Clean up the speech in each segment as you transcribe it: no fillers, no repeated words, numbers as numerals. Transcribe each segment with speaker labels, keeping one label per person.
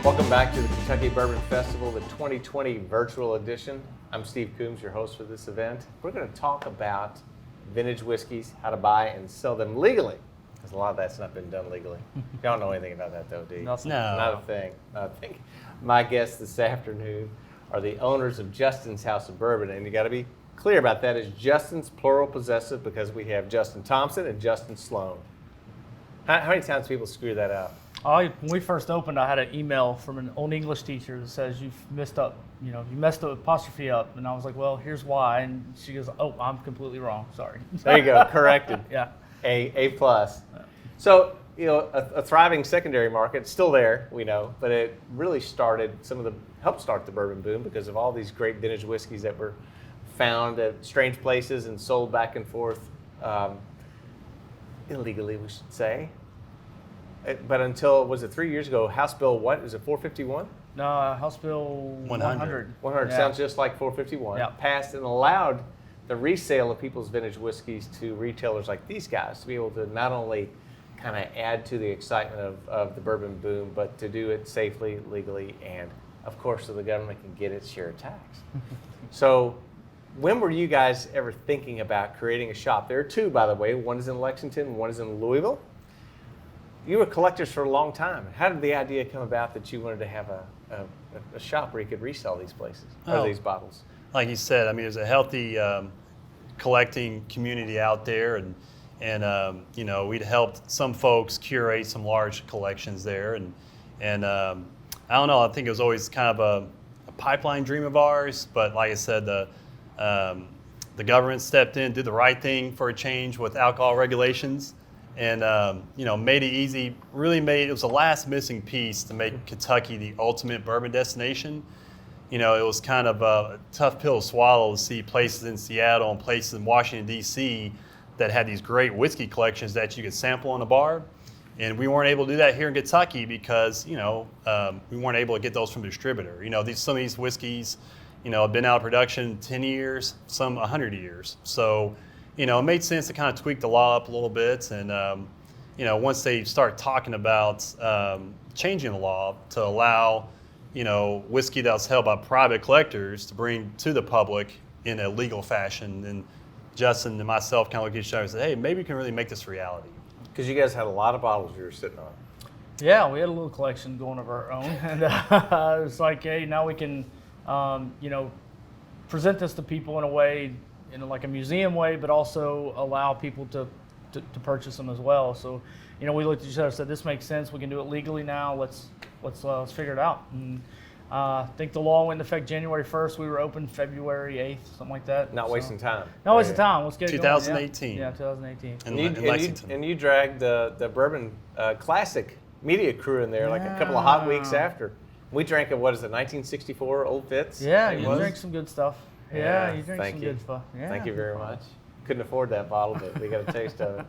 Speaker 1: Welcome back to the Kentucky Bourbon Festival, the 2020 virtual edition. I'm Steve Coombs, your host for this event. We're going to talk about vintage whiskeys, how to buy and sell them legally, because a lot of that's not been done legally. You don't know anything about that, though, do you?
Speaker 2: No.
Speaker 1: Not a thing. I think my guests this afternoon are the owners of Justins House of Bourbon, and you got to be clear about that. Is Justins plural possessive, because we have Justin Thompson and Justin Sloan. How many times people screw that up?
Speaker 2: When we first opened, I had an email from an old English teacher that says you've messed up, you messed the apostrophe up. And I was like, well, here's why. And she goes, oh, I'm completely wrong. Sorry.
Speaker 1: There you go. Corrected.
Speaker 2: Yeah.
Speaker 1: A plus. So, a thriving secondary market, still there, we know, but it really helped start the bourbon boom because of all these great vintage whiskeys that were found at strange places and sold back and forth illegally, we should say. But until, was it 3 years ago, House Bill, what? Is it 451?
Speaker 2: No, House Bill 100.
Speaker 1: 100,
Speaker 2: yeah.
Speaker 1: Sounds just like 451.
Speaker 2: Yeah.
Speaker 1: Passed and allowed the resale of people's vintage whiskeys to retailers like these guys to be able to not only kind of add to the excitement of the bourbon boom, but to do it safely, legally, and of course so the government can get its share of tax. So when were you guys ever thinking about creating a shop? There are two, by the way. One is in Lexington, one is in Louisville. You were collectors for a long time. How did the idea come about that you wanted to have a shop where you could resell these places, or these bottles?
Speaker 3: Like you said, I mean, there's a healthy collecting community out there, and we'd helped some folks curate some large collections there, and I don't know, I think it was always kind of a pipeline dream of ours, but like I said, the government stepped in, did the right thing for a change with alcohol regulations. And, made it easy, it was the last missing piece to make Kentucky the ultimate bourbon destination. It was kind of a tough pill to swallow to see places in Seattle and places in Washington, D.C. that had these great whiskey collections that you could sample in a bar. And we weren't able to do that here in Kentucky because, we weren't able to get those from the distributor. Some of these whiskeys, have been out of production 10 years, some 100 years. So, it made sense to kind of tweak the law up a little bit, and once they start talking about changing the law to allow, whiskey that's held by private collectors to bring to the public in a legal fashion, and Justin and myself kind of looked at each other and said, hey, maybe we can really make this a reality.
Speaker 1: Because you guys had a lot of bottles you were sitting on.
Speaker 2: Yeah, we had a little collection going of our own, and it was like, hey, now we can, present this to people in a way, like a museum way, but also allow people to purchase them as well. So, we looked at each other and said, this makes sense. We can do it legally now. Let's figure it out. And I think the law went into effect January 1st. We were open February 8th, something like that.
Speaker 1: Not wasting time.
Speaker 2: Not wasting time. Let's get it
Speaker 3: 2018.
Speaker 2: going. Yeah, 2018.
Speaker 3: In Lexington.
Speaker 1: And you dragged the Bourbon Classic media crew in there like a couple of hot weeks after. We drank 1964 Old Fitz?
Speaker 2: Yeah, you drank some good stuff. Yeah, you drink some good stuff. Yeah.
Speaker 1: Thank you very much. Couldn't afford that bottle, but we got a taste of it.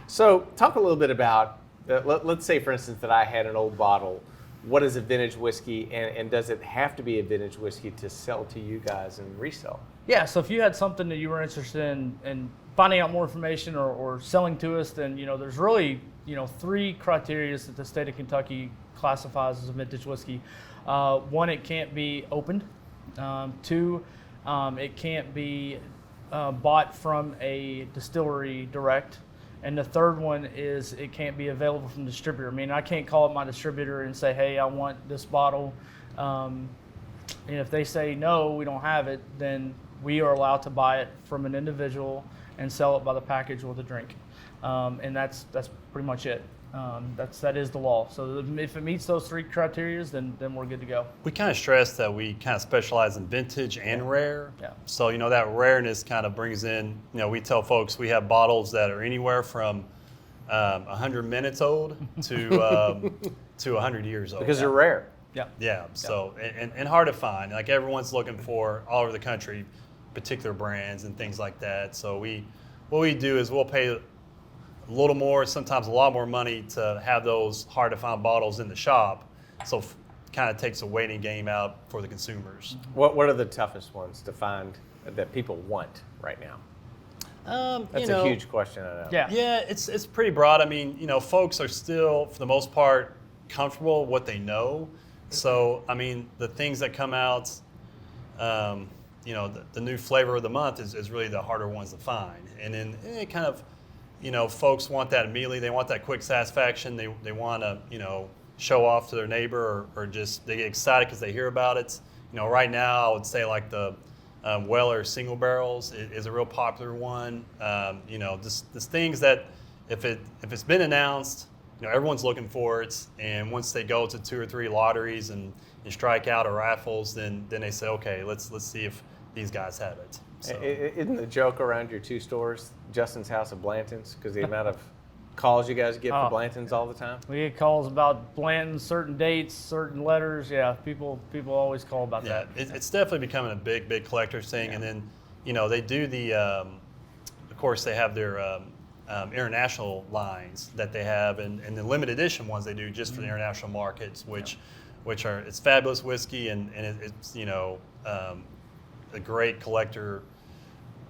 Speaker 1: So talk a little bit about, let's say, for instance, that I had an old bottle. What is a vintage whiskey, and does it have to be a vintage whiskey to sell to you guys and resell?
Speaker 2: Yeah, so if you had something that you were interested in finding out more information or selling to us, then there's really three criteria that the state of Kentucky classifies as a vintage whiskey. One, it can't be opened. Two, it can't be bought from a distillery direct. And the third one is it can't be available from the distributor. I mean, I can't call up my distributor and say, hey, I want this bottle. And if they say, no, we don't have it, then we are allowed to buy it from an individual and sell it by the package or the drink. And that's pretty much it. That is the law. So if it meets those three criteria, then we're good to go.
Speaker 3: We kind of stress that we kind of specialize in vintage and rare.
Speaker 2: Yeah.
Speaker 3: So, that rareness kind of brings in, we tell folks we have bottles that are anywhere from 100 minutes old to 100 years old.
Speaker 1: Because they're rare.
Speaker 2: Yeah.
Speaker 3: Yeah. So, and hard to find. Like everyone's looking for all over the country, particular brands and things like that. So what we do is we'll pay a little more, sometimes a lot more money to have those hard to find bottles in the shop. So kind of takes a waiting game out for the consumers.
Speaker 1: What are the toughest ones to find that people want right now? That's a huge question, I know.
Speaker 3: Yeah, it's pretty broad. I mean, folks are still, for the most part, comfortable with what they know. So, I mean, the things that come out, you know, the new flavor of the month is really the harder ones to find. And then it kind of, you know, folks want that immediately. They want that quick satisfaction. They want to, you know, show off to their neighbor or just they get excited because they hear about it. You know, right now I would say like the Weller single barrels is a real popular one. You know, just things that if it's been announced, you know, everyone's looking for it. And once they go to 2 or 3 lotteries and strike out or raffles, then they say, okay, let's see if these guys have it. So.
Speaker 1: Isn't the joke around your 2 stores, Justins House of Blanton's, because the amount of calls you guys get for Blanton's all the time?
Speaker 2: We get calls about Blanton, certain dates, certain letters. Yeah, people always call about that.
Speaker 3: It's definitely becoming a big collector's thing. Yeah. And then, you know, they do the, of course, they have their international lines that they have, and the limited edition ones they do just for the international markets, which are it's fabulous whiskey and it's you know a great collector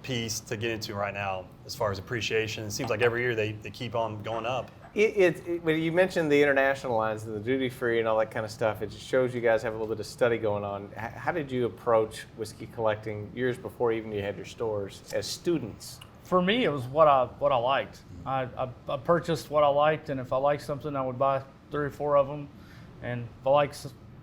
Speaker 3: piece to get into right now as far as appreciation. It seems like every year they keep on going up.
Speaker 1: When you mentioned the international lines and the duty free and all that kind of stuff, it just shows you guys have a little bit of study going on. How did you approach whiskey collecting years before even you had your stores as students?
Speaker 2: For me, it was what I liked. I purchased what I liked, and if I liked something, I would buy 3 or 4 of them. And if I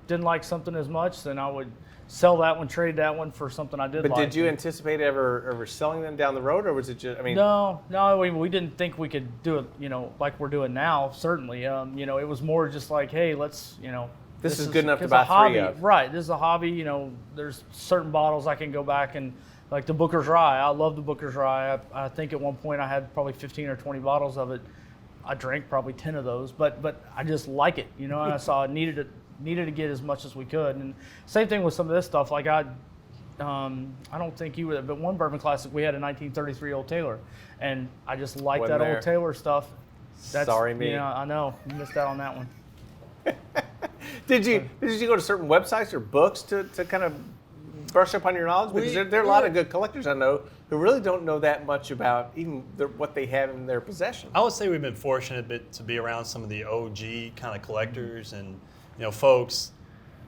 Speaker 2: didn't like something as much, then I would sell that one, trade that one for something I did like.
Speaker 1: But did you anticipate ever selling them down the road, or was it just, I mean?
Speaker 2: No, we didn't think we could do it, you know, like we're doing now, certainly. You know, it was more just like, hey, let's, you know.
Speaker 1: This is good enough to buy 3 of.
Speaker 2: Right, this is a hobby, you know, there's certain bottles I can go back and, like the Booker's Rye, I love the Booker's Rye. I think at one point I had probably 15 or 20 bottles of it. I drank probably 10 of those, but I just like it, you know, and I saw it needed to get as much as we could. And same thing with some of this stuff. Like I don't think you would, but one bourbon classic, we had a 1933 Old Taylor, and I just like that Old Taylor stuff.
Speaker 1: Sorry, me.
Speaker 2: Yeah, I know. You missed out on that one.
Speaker 1: Did you go to certain websites or books to kind of brush up on your knowledge? Because there are a lot of good collectors I know who really don't know that much about even what they have in their possession.
Speaker 3: I would say we've been fortunate to be around some of the OG kind of collectors and, you know, folks.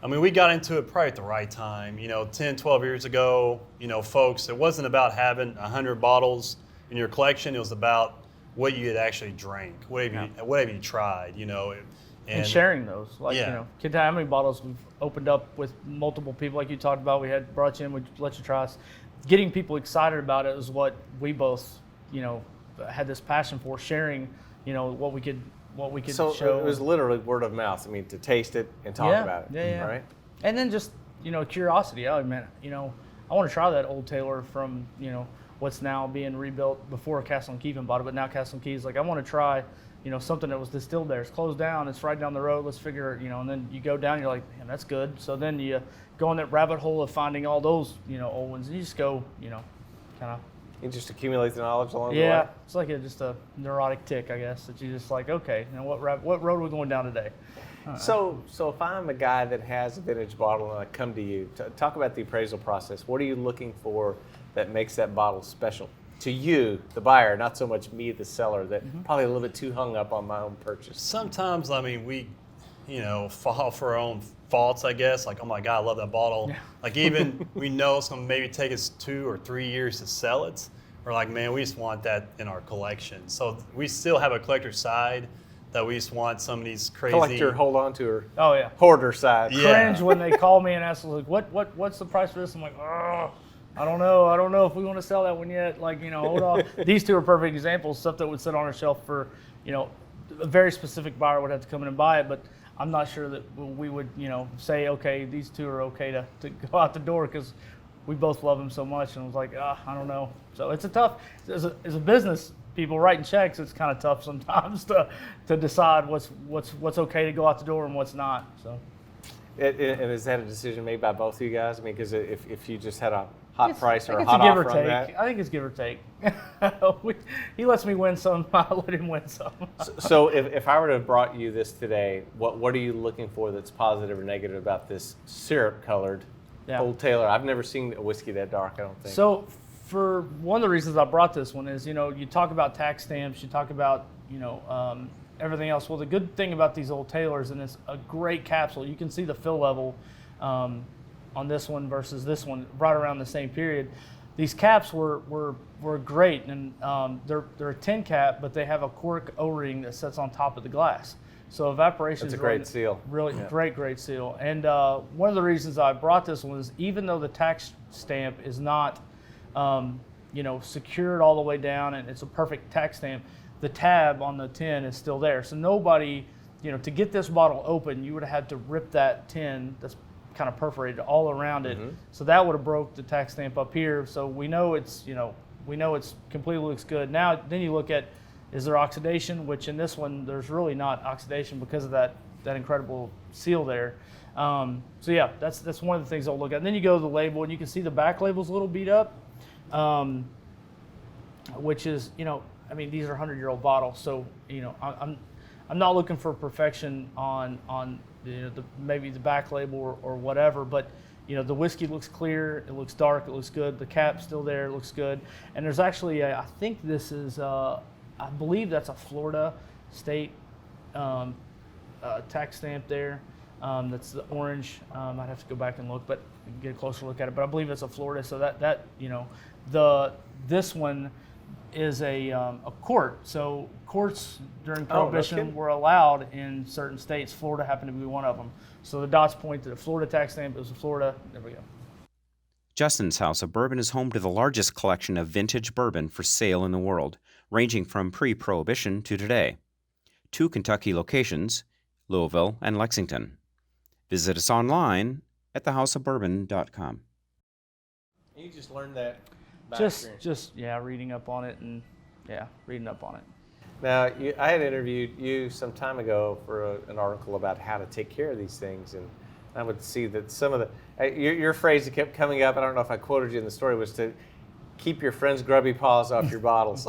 Speaker 3: I mean, we got into it probably at the right time. You know, 10, 12 years ago, you know, folks, it wasn't about having 100 bottles in your collection. It was about what you had actually drank. What have you tried, you know.
Speaker 2: And sharing those. Like, you know, can tell how many bottles we've opened up with multiple people like you talked about. We had brought you in, we let you try us. Getting people excited about it is what we both, you know, had this passion for, sharing, you know, what we could
Speaker 1: so
Speaker 2: show.
Speaker 1: It was literally word of mouth. I mean, to taste it and talk about it, right?
Speaker 2: And then just, you know, curiosity. Oh, man, you know, I want to try that Old Taylor from, you know, what's now being rebuilt. Before Castle and Keevan bought it, but now Castle and Keys, like, I want to try, you know, something that was distilled there. It's closed down. It's right down the road. Let's figure, you know, and then you go down, you're like, man, that's good. So then you go in that rabbit hole of finding all those, you know, old ones. And you just go, you know, kind of.
Speaker 1: You just accumulate the knowledge along the way?
Speaker 2: Yeah, it's like just a neurotic tick, I guess, that you just like, okay, now what road are we going down today?
Speaker 1: So if I'm a guy that has a vintage bottle and I come to you, talk about the appraisal process. What are you looking for that makes that bottle special? To you, the buyer, not so much me, the seller, that probably a little bit too hung up on my own purchase.
Speaker 3: Sometimes, I mean, we, you know, fall for our own faults, I guess. Like, oh my God, I love that bottle. Yeah. Like, even we know it's going to maybe take us 2 or 3 years to sell it. We're like, man, we just want that in our collection. So we still have a collector side that we just want some of these crazy.
Speaker 1: Collector, hold on to her.
Speaker 2: Oh, yeah.
Speaker 1: Hoarder side.
Speaker 2: Yeah. Cringe when they call me and ask, like, what's the price for this? I'm like, oh. I don't know if we want to sell that one yet. Like, you know, hold on. These 2 are perfect examples, stuff that would sit on a shelf for, you know, a very specific buyer would have to come in and buy it, but I'm not sure that we would, you know, say, okay, these 2 are okay to go out the door because we both love them so much. And I was like, I don't know. So it's a tough, as a business, people writing checks, it's kind of tough sometimes to decide what's okay to go out the door and what's not. So.
Speaker 1: And is that a decision made by both of you guys? I mean, because if you just had a hot price or a hot offer on that?
Speaker 2: I think it's give or take. He lets me win some, I let him win some.
Speaker 1: So if I were to have brought you this today, what are you looking for that's positive or negative about this syrup-colored Old Taylor? I've never seen a whiskey that dark, I don't think.
Speaker 2: So for one of the reasons I brought this one is, you know, you talk about tax stamps, you talk about, you know, everything else. Well, the good thing about these Old Taylors, and it's a great capsule, you can see the fill level on this one versus this one right around the same period. These caps were great, and they're a tin cap, but they have a cork O-ring that sits on top of the glass. So evaporation is
Speaker 1: a great seal.
Speaker 2: Really great seal. And one of the reasons I brought this one is even though the tax stamp is not secured all the way down and it's a perfect tax stamp, the tab on the tin is still there. So nobody, to get this bottle open, you would have had to rip that tin that's kind of perforated all around it. So that would have broke the tax stamp up here. So we know it's completely looks good. Now then you look at, is there oxidation? Which in this one there's really not oxidation because of that incredible seal there. So yeah, that's one of the things I'll look at. And then you go to the label and you can see the back label's a little beat up, which is these are 100-year-old bottles. So I'm not looking for perfection on maybe the back label or whatever, but the whiskey looks clear, it looks dark, it looks good. The cap's still there, it looks good. And there's actually I think this is I believe that's a Florida state tax stamp there. That's the orange. I'd have to go back and look, but get a closer look at it. But I believe it's a Florida. So this one is a quart. So quarts during Prohibition were allowed in certain states. Florida happened to be one of them. So the dots point to the Florida tax stamp. It was Florida. There we go.
Speaker 4: Justins House of Bourbon is home to the largest collection of vintage bourbon for sale in the world, ranging from pre-Prohibition to today. 2 Kentucky locations, Louisville and Lexington. Visit us online at thehouseofbourbon.com.
Speaker 1: You just learned that by
Speaker 2: Just reading up on it.
Speaker 1: Now, I had interviewed you some time ago for an article about how to take care of these things, and I would see that some of your phrase that kept coming up, I don't know if I quoted you in the story, was to keep your friends' grubby paws off your bottles.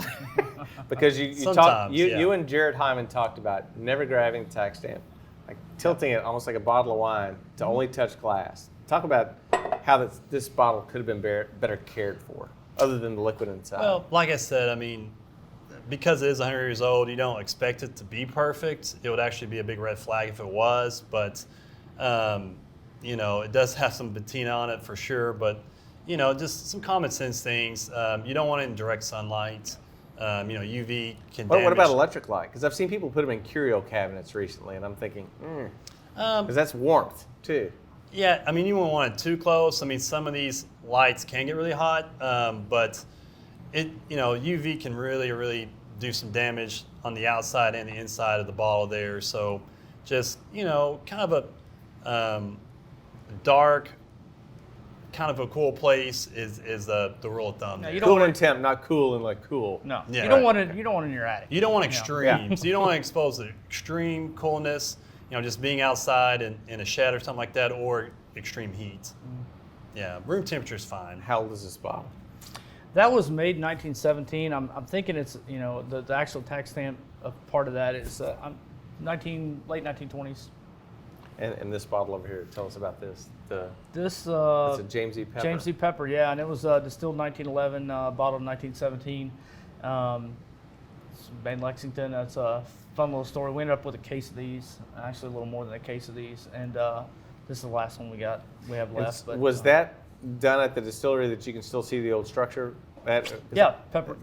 Speaker 1: Because you and Jared Hyman talked about never grabbing the tax stamp, like tilting it almost like a bottle of wine to only touch glass. Talk about how this bottle could have been better cared for, other than the liquid inside.
Speaker 3: Well, like I said, because it is 100 years old, you don't expect it to be perfect. It would actually be a big red flag if it was, but it does have some patina on it for sure, but just some common sense things. You don't want it in direct sunlight. UV can damage.
Speaker 1: What about electric light? Because I've seen people put them in curio cabinets recently, and I'm thinking, because that's warmth too.
Speaker 3: Yeah, you wouldn't want it too close. Some of these lights can get really hot, but UV can really, really do some damage on the outside and the inside of the bottle there. So just, kind of a dark, kind of a cool place is the rule of thumb.
Speaker 2: Yeah,
Speaker 1: cool and temp, not cool and like cool.
Speaker 2: No, yeah, you don't want it in your attic.
Speaker 3: You don't want extremes. You don't want to expose the extreme coolness, just being outside in a shed or something like that, or extreme heat. Yeah, room temperature is fine.
Speaker 1: How old is this bottle?
Speaker 2: That was made in 1917. I'm thinking it's the actual tax stamp part of that is late 1920s.
Speaker 1: And this bottle over here, tell us about this.
Speaker 2: It's
Speaker 1: a James E. Pepper.
Speaker 2: James E. Pepper, yeah, and it was distilled 1911, bottled in 1917. It's made in Lexington. That's a fun little story. We ended up with a case of these, actually a little more than a case of these, and this is the last one we have left. But,
Speaker 1: was that done at the distillery that you can still see the old structure at?
Speaker 2: Yeah,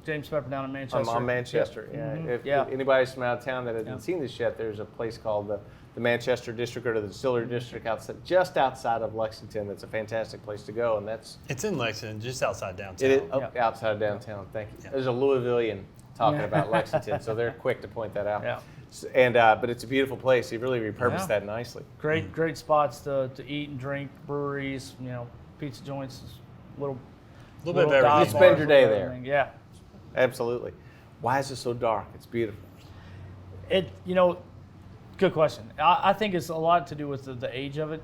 Speaker 2: James Pepper down in Manchester.
Speaker 1: On Manchester, yeah. If anybody's from out of town that hasn't seen this yet, there's a place called the Manchester District, or the Distillery District just outside of Lexington. That's a fantastic place to go, and
Speaker 3: it's in Lexington, just outside downtown.
Speaker 1: It is outside of downtown. Thank you. Yeah. There's a Louisvillian talking about Lexington, so they're quick to point that out.
Speaker 2: Yeah.
Speaker 1: And but it's a beautiful place. He really repurposed that nicely.
Speaker 2: Great spots to eat and drink. Breweries, pizza joints, little
Speaker 3: bit of everything.
Speaker 1: You spend your day there.
Speaker 2: Yeah,
Speaker 1: absolutely. Why is it so dark? It's beautiful.
Speaker 2: Good question. I think it's a lot to do with the age of it.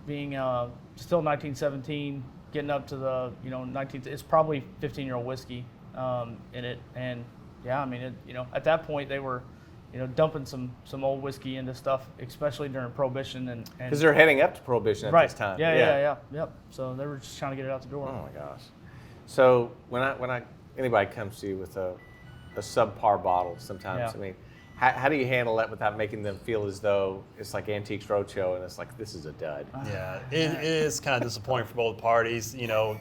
Speaker 2: Being still 1917, getting up to the 19th. It's probably 15-year-old whiskey in it, and at that point they were dumping some old whiskey into stuff, especially during Prohibition, and
Speaker 1: because they're heading up to Prohibition at this time.
Speaker 2: Yeah. So they were just trying to get it out the door.
Speaker 1: Oh my gosh. So when anybody comes to you with a subpar bottle, sometimes How do you handle that without making them feel as though it's like Antiques Roadshow and it's like, this is a dud?
Speaker 3: Yeah, it is kind of disappointing for both parties. You know,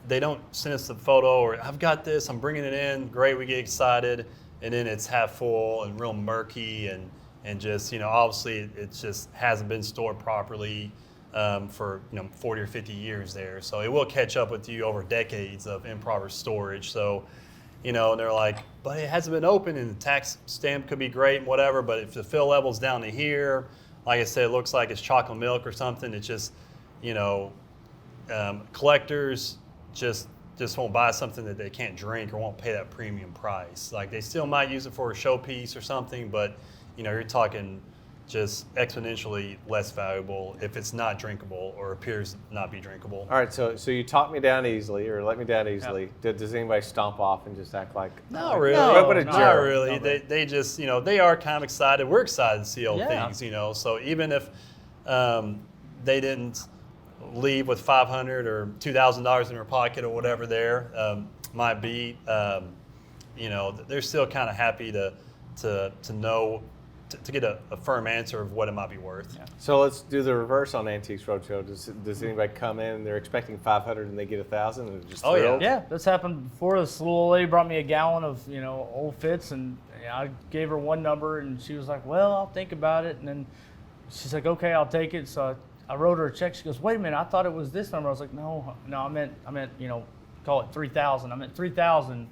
Speaker 3: they don't send us the photo or I've got this, I'm bringing it in, great, we get excited, and then it's half full and real murky and just, you know, obviously it just hasn't been stored properly for, you know, 40 or 50 years there. So it will catch up with you over decades of improper storage. So, you know, and they're like, but it hasn't been opened and the tax stamp could be great and whatever, but if the fill level's down to here, like I said, it looks like it's chocolate milk or something. It's just, you know, collectors just won't buy something that they can't drink or won't pay that premium price. Like they still might use it for a showpiece or something, but you know, you're talking just exponentially less valuable if it's not drinkable or appears not be drinkable.
Speaker 1: All right, so you talk me down easily or let me down easily. Does anybody stomp off and just act like?
Speaker 3: Not really.
Speaker 2: No,
Speaker 1: what a
Speaker 2: no,
Speaker 1: jerk.
Speaker 3: Not really. They just, you know, they are kind of excited. We're excited to see old things, you know. So even if they didn't leave with $500 or $2,000 in their pocket or whatever there might be, you know, they're still kind of happy to know, to get a firm answer of what it might be worth.
Speaker 2: Yeah.
Speaker 1: So let's do the reverse on Antiques Roadshow. Does anybody come in and they're expecting 500 and they get 1,000 and they're just
Speaker 3: Oh, yeah.
Speaker 1: thrilled?
Speaker 2: Yeah, that's happened before. This little old lady brought me a gallon of, you know, old fits, and I gave her one number, and she was like, well, I'll think about it. And then she's like, okay, I'll take it. So I wrote her a check. She goes, wait a minute, I thought it was this number. I was like, no, I meant, you know, call it 3,000. I meant 3,000.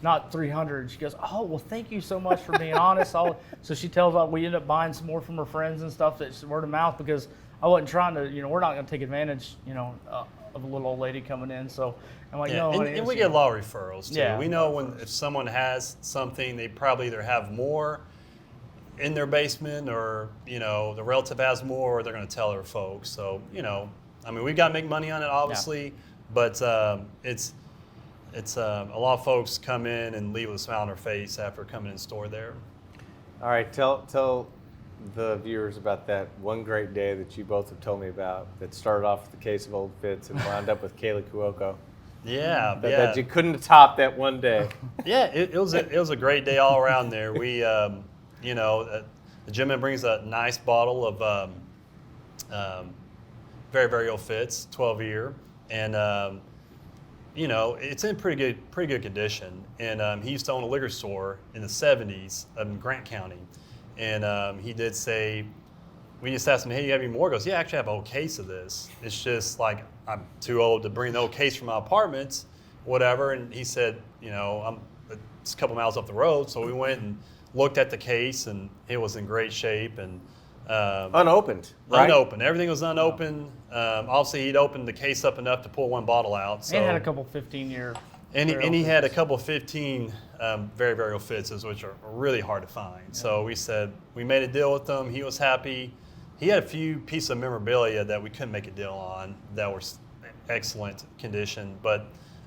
Speaker 2: Not 300. She goes, oh, well, thank you so much for being honest. So she tells us we ended up buying some more from her friends and stuff, that's word of mouth, because I wasn't trying to, you know, we're not going to take advantage, you know, of a little old lady coming in. So I'm like,
Speaker 3: Yeah,
Speaker 2: no, honey,
Speaker 3: and we get a lot of referrals too.
Speaker 2: Yeah.
Speaker 3: We know if someone has something, they probably either have more in their basement or, you know, the relative has more, or they're going to tell their folks. So, you know, I mean, we've got to make money on it, obviously, but it's a lot of folks come in and leave with a smile on their face after coming in store there.
Speaker 1: All right, tell the viewers about that one great day that you both have told me about that started off with a case of old fits and wound up with Kaylee Kuoko.
Speaker 3: Yeah,
Speaker 1: That you couldn't top that one day.
Speaker 3: Yeah, it was a great day all around there. We, you know, the gentleman brings a nice bottle of very, very old fits, 12-year, and you know, it's in pretty good condition. And he used to own a liquor store in the 70s in Grant County. And he did say, we just asked him, hey, you have any more? He goes, yeah, actually I have a whole case of this. It's just like, I'm too old to bring the whole case from my apartments, whatever. And he said, you know, it's a couple miles up the road. So we went and looked at the case, and it was in great shape. And
Speaker 1: Unopened, right?
Speaker 3: Unopened. Everything was unopened. Obviously, he'd opened the case up enough to pull one bottle out. So.
Speaker 2: And had a couple 15-year.
Speaker 3: And he had a couple 15 very, very old fits, which are really hard to find. Yeah. So we said, we made a deal with him. He was happy. He had a few pieces of memorabilia that we couldn't make a deal on that were excellent condition. But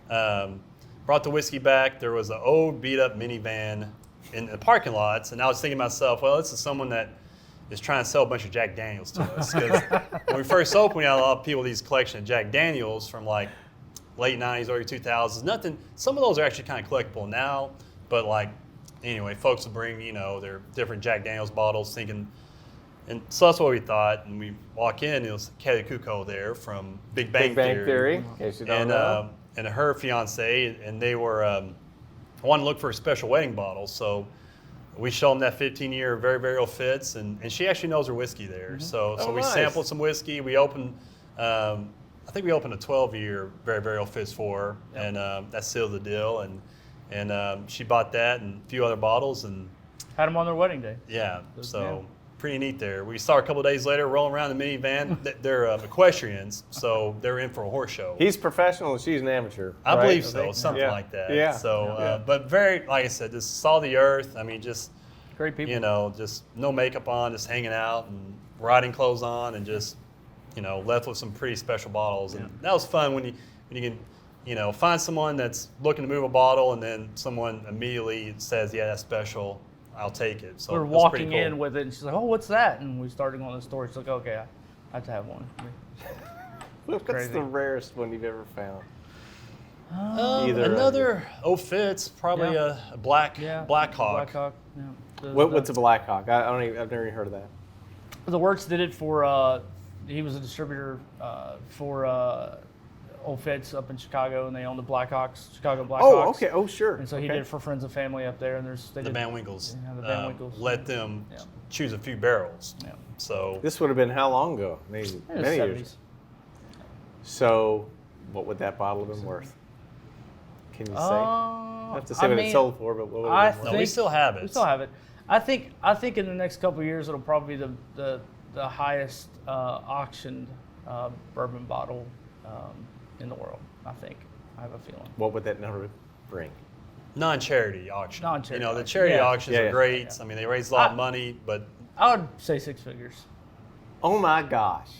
Speaker 3: brought the whiskey back. There was an old beat-up minivan in the parking lots. And I was thinking to myself, well, this is someone that is trying to sell a bunch of Jack Daniels to us. Because when we first opened, we had a lot of people with these collection of Jack Daniels from like late 90s, early 2000s. Nothing. Some of those are actually kind of collectible now. But like, anyway, folks will bring, you know, their different Jack Daniels bottles thinking. And so that's what we thought. And we walk in, it was Kelly Kuko there from Big Bang
Speaker 1: Theory. In case you don't know.
Speaker 3: And her fiance, and they were wanting to look for a special wedding bottle. So we show them that 15-year very, very old fits, and she actually knows her whiskey there. Mm-hmm. So we
Speaker 1: nice.
Speaker 3: sampled some whiskey. We opened, I think we opened a 12-year very, very old fits for her, and that sealed the deal. And she bought that and a few other bottles, and
Speaker 2: Had them on their wedding day.
Speaker 3: Yeah, so pretty neat there. We saw her a couple of days later rolling around the minivan. They're equestrians, so they're in for a horse show.
Speaker 1: He's professional and she's an amateur.
Speaker 3: I
Speaker 1: right?
Speaker 3: believe so, something like that.
Speaker 1: Yeah.
Speaker 3: So, but very, like I said, just saw the earth. I mean, just
Speaker 2: Great people.
Speaker 3: you know, just no makeup on, just hanging out and riding clothes on, and just you know, left with some pretty special bottles. And that was fun when you can, you know, find someone that's looking to move a bottle, and then someone immediately says, "Yeah, that's special. I'll take it." So
Speaker 2: we were
Speaker 3: that's pretty
Speaker 2: walking
Speaker 3: cool.
Speaker 2: in with it, and she's like, "Oh, what's that?" And we started going to the store. She's like, "Okay, I have to have one."
Speaker 1: What's
Speaker 2: Crazy.
Speaker 1: the rarest one you've ever found?
Speaker 3: Another Fitz, probably
Speaker 2: Yeah.
Speaker 3: a Black Hawk.
Speaker 2: Black Hawk. Yeah.
Speaker 1: What's a Black Hawk? I've never even heard of that.
Speaker 2: The Works did it for. He was a distributor for Old Fitz up in Chicago, and they own the Blackhawks, Chicago Blackhawks.
Speaker 1: Oh, okay. Oh, sure.
Speaker 2: And so he did it for Friends and Family up there, and
Speaker 3: The Van Winkles.
Speaker 2: Yeah, the Van Winkles.
Speaker 3: Let them choose a few barrels.
Speaker 2: Yeah.
Speaker 3: So
Speaker 1: This would have been how long ago? Maybe
Speaker 2: It was
Speaker 1: many
Speaker 2: 70s.
Speaker 1: years. So, what would that bottle have been worth? Can you say? Not to say what it sold for, but what would it have been worth?
Speaker 3: no, we still have it.
Speaker 2: We still have it. I think in the next couple of years it'll probably be the highest auctioned bourbon bottle in the world. I think. I have a feeling.
Speaker 1: What would that number bring?
Speaker 3: Non-charity auction.
Speaker 2: Non-charity
Speaker 3: the
Speaker 2: auction.
Speaker 3: charity
Speaker 2: Yeah.
Speaker 3: auctions
Speaker 1: Yeah,
Speaker 3: are
Speaker 1: yeah.
Speaker 3: great.
Speaker 2: Yeah.
Speaker 3: I mean, they raise a lot of money, but
Speaker 2: I would say 6 figures.
Speaker 1: Oh my gosh.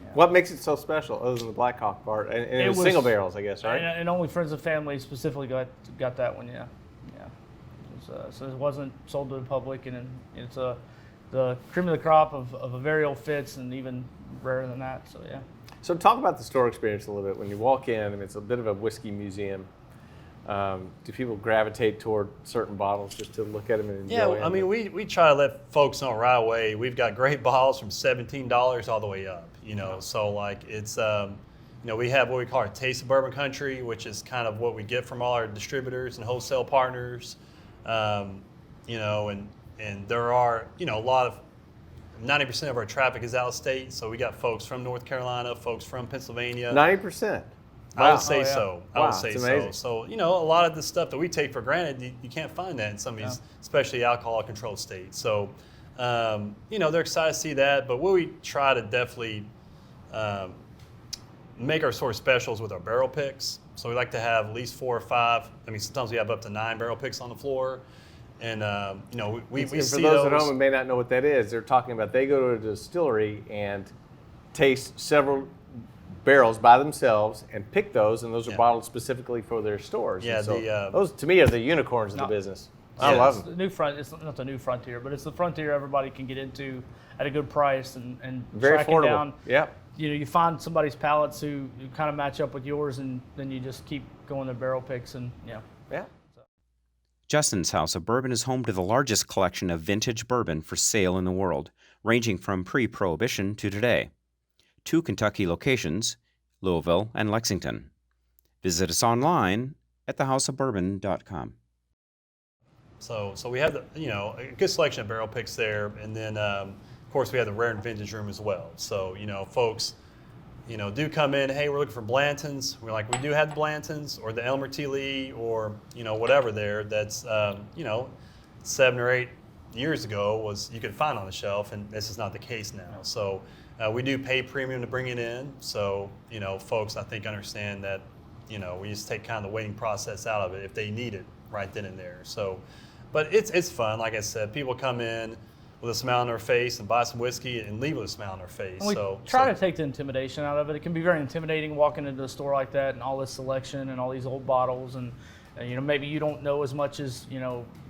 Speaker 2: Yeah.
Speaker 1: What makes it so special other than the Black Hawk part? And it was single barrels, I guess, right?
Speaker 2: And only Friends and Family specifically got that one. Yeah. So it wasn't sold to the public, and it's the cream of the crop of a very old Fitz, and even rarer than that. So yeah.
Speaker 1: So talk about the store experience a little bit. When you walk in, I mean, it's a bit of a whiskey museum. Do people gravitate toward certain bottles just to look at them and enjoy them?
Speaker 3: I mean, we try to let folks know right away. We've got great bottles from $17 all the way up. So like it's we have what we call our Taste of Bourbon Country, which is kind of what we get from all our distributors and wholesale partners. And there are a lot of 90% of our traffic is out of state, so we got folks from North Carolina, folks from Pennsylvania.
Speaker 1: 90%.
Speaker 3: I would say
Speaker 2: Oh, yeah.
Speaker 3: so. I
Speaker 1: Wow,
Speaker 3: would say
Speaker 1: it's
Speaker 3: so.
Speaker 1: amazing.
Speaker 3: So, a lot of the stuff that we take for granted, you can't find that in some of these, especially alcohol-controlled states. So, they're excited to see that. But what we try to definitely make our sort of specials with our barrel picks. So we like to have at least 4 or 5. I mean, sometimes we have up to 9 barrel picks on the floor. And, we
Speaker 1: And
Speaker 3: see
Speaker 1: for those at
Speaker 3: those.
Speaker 1: home who may not know what that is, they're talking about they go to a distillery and taste several barrels by themselves and pick those, and those are
Speaker 3: Yeah.
Speaker 1: bottled specifically for their stores.
Speaker 3: Yeah,
Speaker 1: And so
Speaker 3: the,
Speaker 1: those to me are the unicorns of the
Speaker 2: No.
Speaker 1: business. I
Speaker 3: Yeah.
Speaker 1: love
Speaker 2: It's
Speaker 1: them.
Speaker 2: the it's not the new frontier, but it's the frontier everybody can get into at a good price and
Speaker 1: Very
Speaker 2: tracking
Speaker 1: affordable.
Speaker 2: down.
Speaker 1: Yeah.
Speaker 2: You find somebody's palates who kind of match up with yours, and then you just keep going to barrel picks, and
Speaker 1: Yeah.
Speaker 4: Justins House of Bourbon is home to the largest collection of vintage bourbon for sale in the world, ranging from pre-Prohibition to today. 2 Kentucky locations, Louisville and Lexington. Visit us online at thehouseofbourbon.com.
Speaker 3: So we have a good selection of barrel picks there, and then of course we have the rare and vintage room as well. So folks, do come in. Hey, we're looking for Blantons. We're like, we do have the Blantons or the Elmer T. Lee or whatever there. That's 7 or 8 years ago was you could find on the shelf, and this is not the case now. So we do pay premium to bring it in. So folks I think understand that we just take kind of the waiting process out of it if they need it right then and there. So. But it's fun. Like I said, people come in with a smile on their face and buy some whiskey and leave with a smile on their face.
Speaker 2: we try to take the intimidation out of it. It can be very intimidating walking into a store like that and all this selection and all these old bottles, and maybe you don't know as much as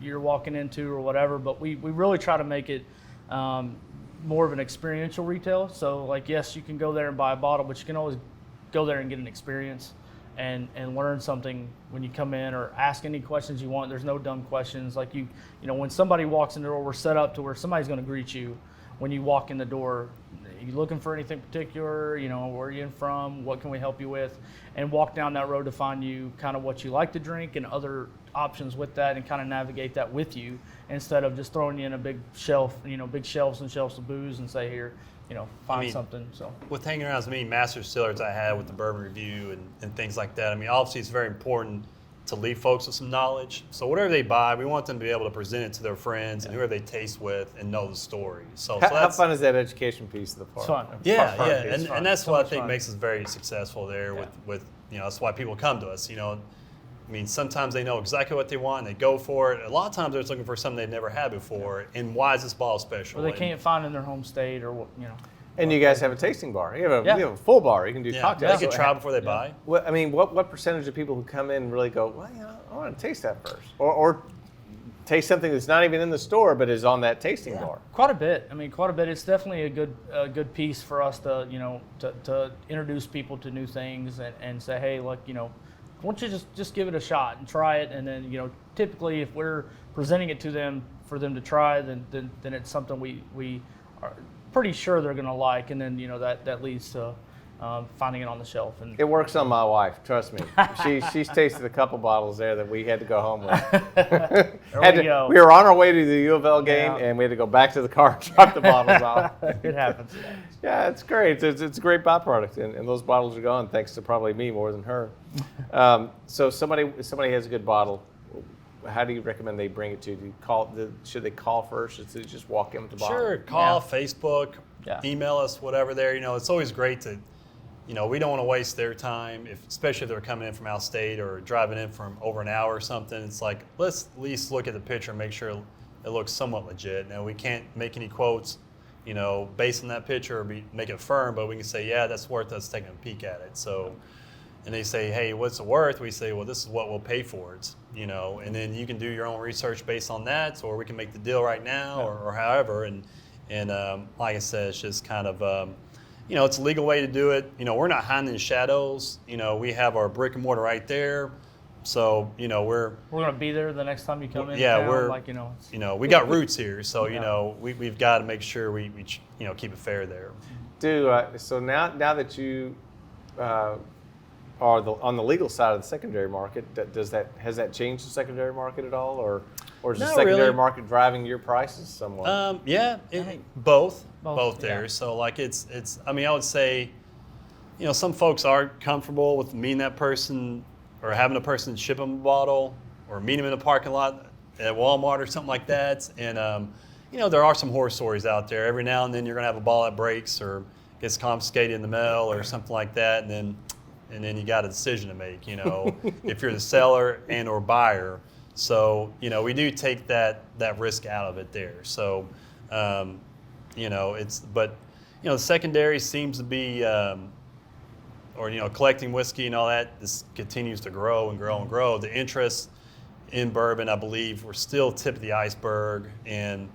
Speaker 2: you're walking into or whatever. But we really try to make it more of an experiential retail. So like, yes, you can go there and buy a bottle, but you can always go there and get an experience and learn something when you come in, or ask any questions you want. There's no dumb questions. Like when somebody walks in the door, we're set up to where somebody's going to greet you when you walk in the door. Are you looking for anything particular? Where are you from? What can we help you with? And walk down that road to find you kind of what you like to drink and other options with that, and kind of navigate that with you, instead of just throwing you in a big shelf, big shelves and shelves of booze and say, here, find something. So
Speaker 3: with hanging around as many master distillers I had with the Bourbon Review and things like that, I mean, obviously it's very important to leave folks with some knowledge. So whatever they buy, we want them to be able to present it to their friends and whoever they taste with and know the story. So
Speaker 1: How
Speaker 3: that's
Speaker 1: fun is that education piece of the part?
Speaker 2: it's fun.
Speaker 3: Yeah,
Speaker 1: Part-
Speaker 3: yeah,
Speaker 1: it's fun.
Speaker 3: and that's
Speaker 2: So
Speaker 3: what I
Speaker 2: much
Speaker 3: think
Speaker 2: fun.
Speaker 3: makes us very successful there. With that's why people come to us. I mean, sometimes they know exactly what they want and they go for it. A lot of times they're just looking for something they've never had before. And why is this bottle special?
Speaker 2: Or they
Speaker 3: And-
Speaker 2: can't find in their home state, or
Speaker 1: And you guys have a tasting bar. You have
Speaker 2: Yeah.
Speaker 1: a full bar. You can do
Speaker 3: Yeah,
Speaker 1: cocktails.
Speaker 3: they can
Speaker 1: So
Speaker 3: try before they buy.
Speaker 1: What percentage of people who come in really go, well, I want to taste that first, or taste something that's not even in the store but is on that tasting bar?
Speaker 2: Quite a bit. I mean, quite a bit. It's definitely a good piece for us to to introduce people to new things and say, hey, look, why don't you just give it a shot and try it, and then typically if we're presenting it to them for them to try, then it's something we are pretty sure they're going to like, and then that leads to finding it on the shelf. And
Speaker 1: It works on my wife, trust me. She's tasted a couple bottles there that we had to go home with.
Speaker 2: go.
Speaker 1: We were on our way to the U of L game, and we had to go back to the car and drop the bottles off.
Speaker 2: It happens.
Speaker 1: Yeah, it's great. It's a great byproduct, and those bottles are gone thanks to probably me more than her. So somebody has a good bottle. How do you recommend they bring it to? Should they call first, or should they just walk in with the bottle?
Speaker 3: Sure, call,
Speaker 2: Yeah.
Speaker 3: Facebook, email us, whatever there. It's always great to, we don't want to waste their time, especially if they're coming in from out state or driving in from over an hour or something. It's like, let's at least look at the picture and make sure it looks somewhat legit. Now, we can't make any quotes, based on that picture or make it firm, but we can say, yeah, that's worth us taking a peek at it. So, and they say, hey, what's it worth? We say, well, this is what we'll pay for it, and then you can do your own research based on that, or we can make the deal right now, or however. And like I said, it's just kind of, it's a legal way to do it. We're not hiding in the shadows. We have our brick and mortar right there. So, we're
Speaker 2: going to be there the next time you come in.
Speaker 3: Yeah,
Speaker 2: town,
Speaker 3: we got roots here. So,
Speaker 2: Yeah.
Speaker 3: we've got to make sure we keep it fair there.
Speaker 1: So now that you are on the legal side of the secondary market, has that changed the secondary market at all, or is the
Speaker 3: Not
Speaker 1: secondary
Speaker 3: really.
Speaker 1: market driving your prices somewhat?
Speaker 3: Both
Speaker 2: Both,
Speaker 3: there.
Speaker 2: yeah.
Speaker 3: So like I would say, some folks are comfortable with meeting that person or having a person ship them a bottle or meet them in a parking lot at Walmart or something like that. And, there are some horror stories out there. Every now and then you're going to have a ball that breaks or gets confiscated in the mail or something like that. And then you got a decision to make, if you're the seller and or buyer. So, we do take that risk out of it there. So, the secondary seems to be, collecting whiskey and all that, this continues to grow and grow and grow. The interest in bourbon, I believe, we're still tip of the iceberg. And,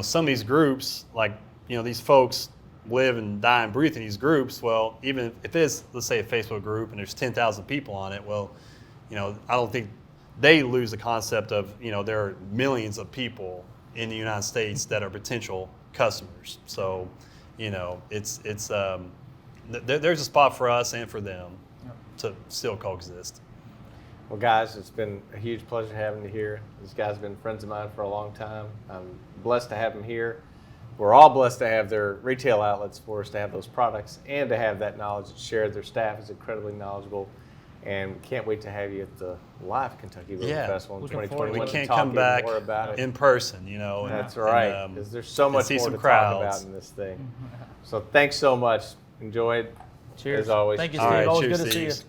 Speaker 3: some of these groups, like, these folks live and die and breathe in these groups. Well, even if it's, let's say, a Facebook group and there's 10,000 people on it, well, I don't think they lose the concept of, there are millions of people in the United States that are potential customers. So, there's a spot for us and for them to still coexist.
Speaker 1: Well, guys, it's been a huge pleasure having you here. These guys have been friends of mine for a long time. I'm blessed to have them here. We're all blessed to have their retail outlets for us to have those products and to have that knowledge shared. Their staff is incredibly knowledgeable, and we can't wait to have you at the live Kentucky Bourbon Festival in
Speaker 2: Looking forward
Speaker 1: 2021.
Speaker 3: We can't
Speaker 1: to talk
Speaker 3: come
Speaker 1: even
Speaker 3: back
Speaker 1: more about it.
Speaker 3: in person,
Speaker 1: That's right, because there's so much
Speaker 3: see
Speaker 1: more
Speaker 3: some
Speaker 1: to
Speaker 3: crowds.
Speaker 1: talk about in this thing. So thanks so much. Enjoyed.
Speaker 2: Cheers.
Speaker 1: As always.
Speaker 2: Thank you,
Speaker 3: All
Speaker 2: Steve.
Speaker 3: right,
Speaker 2: Always
Speaker 3: cheers,
Speaker 2: good to see you.
Speaker 3: Steve.